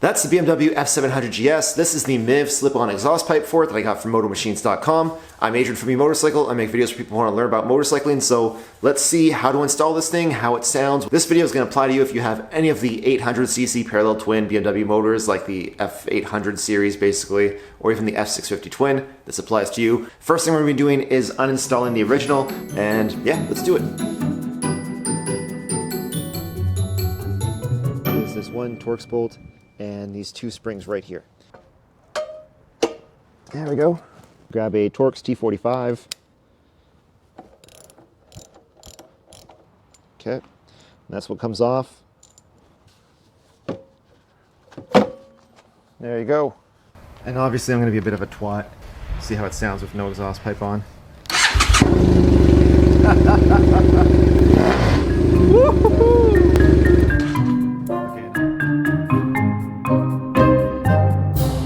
That's the BMW F700GS. This is the MIVV slip-on exhaust pipe for it that I got from motomachines.com. I'm Adrian from eMotorcycle. I make videos for people who want to learn about motorcycling, so let's see how to install this thing, how it sounds. This video is going to apply to you if you have any of the 800cc parallel twin BMW motors, like the F800 series basically, or even the F650 twin. This applies to you. First thing we're going to be doing is uninstalling the original, and yeah, let's do it. There's this one Torx bolt and these two springs right here. There we go. Grab a Torx T45. Okay, and that's what comes off. There you go. And obviously I'm going to be a bit of a twat. See how it sounds with no exhaust pipe on.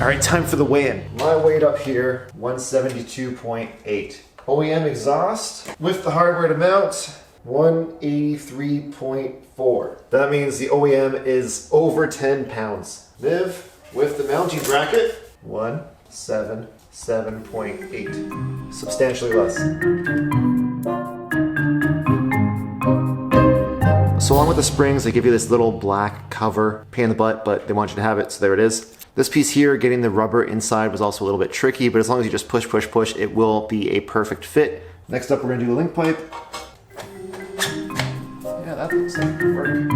Alright, time for the weigh-in. My weight up here, 172.8. OEM exhaust with the hardware to mount, 183.4. That means the OEM is over 10 pounds. MIVV with the mounting bracket, 177.8. Substantially less. So along with the springs, they give you this little black cover, pain in the butt, but they want you to have it, so there it is. This piece here, getting the rubber inside was also a little bit tricky, but as long as you just push, push, push, it will be a perfect fit. Next up, we're gonna do the link pipe. Yeah, that looks like it worked.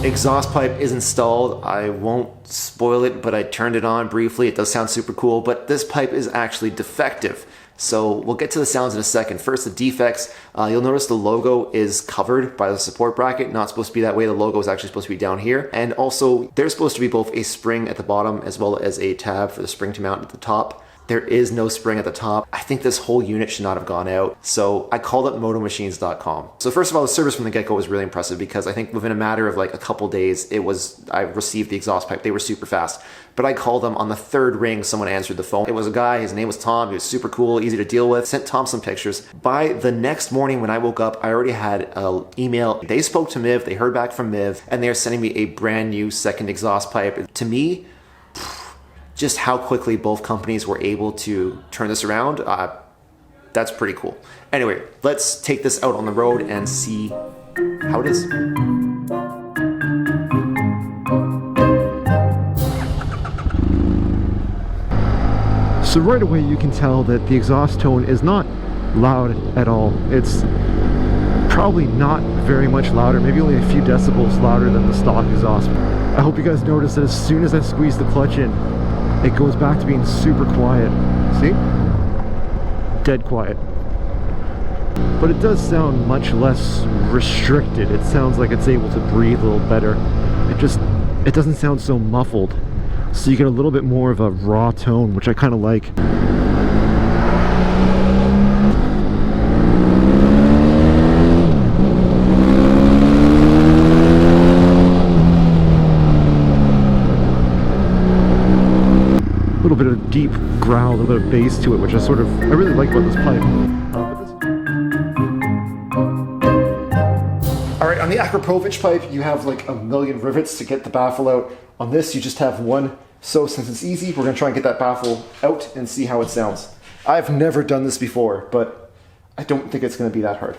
Exhaust pipe is installed. I won't spoil it, but I turned it on briefly. It does sound super cool, but this pipe is actually defective. So we'll get to the sounds in a second. First, the defects. You'll notice the logo is covered by the support bracket. Not supposed to be that way. The logo is actually supposed to be down here. And also, there's supposed to be both a spring at the bottom as well as a tab for the spring to mount at the top. There is no spring at the top. I think this whole unit should not have gone out. So I called up motomachines.com. So first of all, the service from the get-go was really impressive because I think within a matter of like a couple days, I received the exhaust pipe. They were super fast. But I called them on the third ring, someone answered the phone. It was a guy, his name was Tom, he was super cool, easy to deal with. Sent Tom some pictures. By the next morning when I woke up, I already had an email. They spoke to MIVV, they heard back from MIVV, and they're sending me a brand new second exhaust pipe. To me, just how quickly both companies were able to turn this around, that's pretty cool. Anyway, let's take this out on the road and see how it is. So right away you can tell that the exhaust tone is not loud at all. It's probably not very much louder, maybe only a few decibels louder than the stock exhaust. I hope you guys notice that as soon as I squeeze the clutch in, it goes back to being super quiet. See? Dead quiet. But it does sound much less restricted. It sounds like it's able to breathe a little better. It doesn't sound so muffled. So you get a little bit more of a raw tone, which I kind of like. A little bit of deep growl, a little bit of bass to it, which I really like about this pipe. Alright, on the Akrapovic pipe, you have like a million rivets to get the baffle out. On this, you just have one. So since it's easy, we're going to try and get that baffle out and see how it sounds. I've never done this before, but I don't think it's going to be that hard.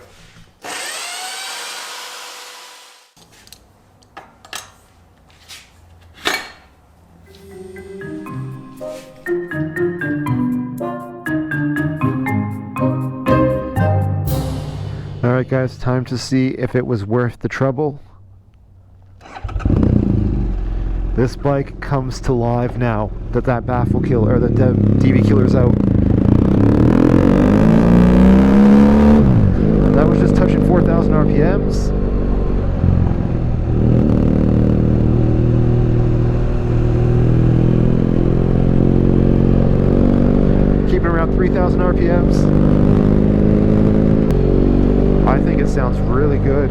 Alright guys, time to see if it was worth the trouble. This bike comes to life now that baffle killer, or the DB killer's out. That was just touching 4,000 RPMs. Keeping around 3,000 RPMs. I think it sounds really good.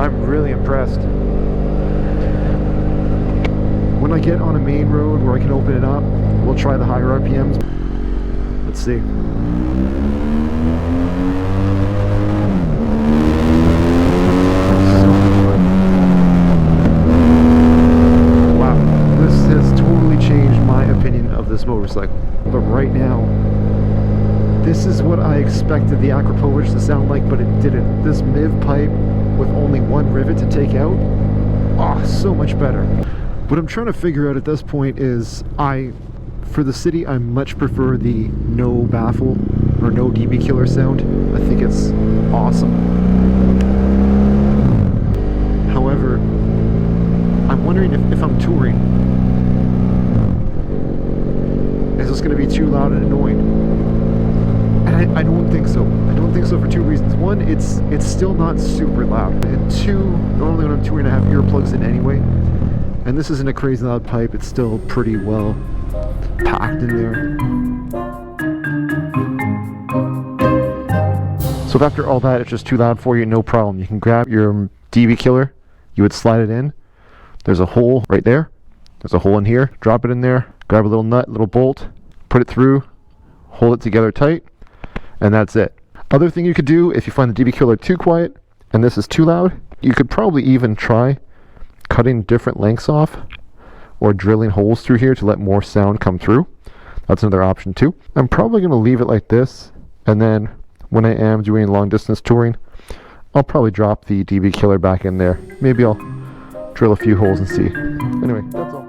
I'm really impressed. When I get on a main road where I can open it up, we'll try the higher RPMs. Let's see. So good. motorcycle. But right now, this is what I expected the Akrapovic to sound like, but it didn't. This MIVV pipe with only one rivet to take out, oh, so much better. What I'm trying to figure out at this point is, for the city, I much prefer the no baffle or no DB killer sound. I think it's awesome. However, I'm wondering if I'm touring, is this going to be too loud and annoying? And I don't think so. I don't think so for two reasons. One, it's still not super loud. And two, normally when I'm touring I have earplugs in anyway. And this isn't a crazy loud pipe. It's still pretty well packed in there. So if after all that it's just too loud for you, no problem. You can grab your DB killer. You would slide it in. There's a hole right there. There's a hole in here. Drop it in there. Grab a little nut, little bolt. Put it through. Hold it together tight. And that's it. Other thing you could do, if you find the DB killer too quiet and this is too loud, you could probably even try cutting different lengths off or drilling holes through here to let more sound come through. That's another option too. I'm probably going to leave it like this, and then when I am doing long distance touring, I'll probably drop the DB killer back in there. Maybe I'll drill a few holes and see. Anyway, that's all.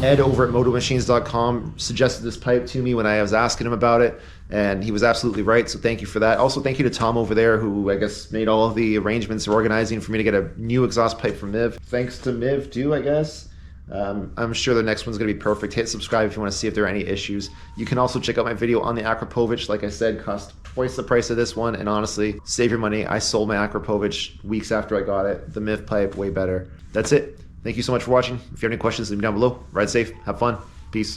Ed over at motomachines.com suggested this pipe to me when I was asking him about it, and he was absolutely right, so thank you for that. Also, thank you to Tom over there, who I guess made all of the arrangements or organizing for me to get a new exhaust pipe from MIVV. Thanks to MIVV too, I guess. I'm sure the next one's going to be perfect. Hit subscribe if you want to see if there are any issues. You can also check out my video on the Akrapovic. Like I said, cost twice the price of this one, and honestly, save your money. I sold my Akrapovic weeks after I got it. The MIVV pipe, way better. That's it. Thank you so much for watching. If you have any questions, leave them down below. Ride safe. Have fun. Peace.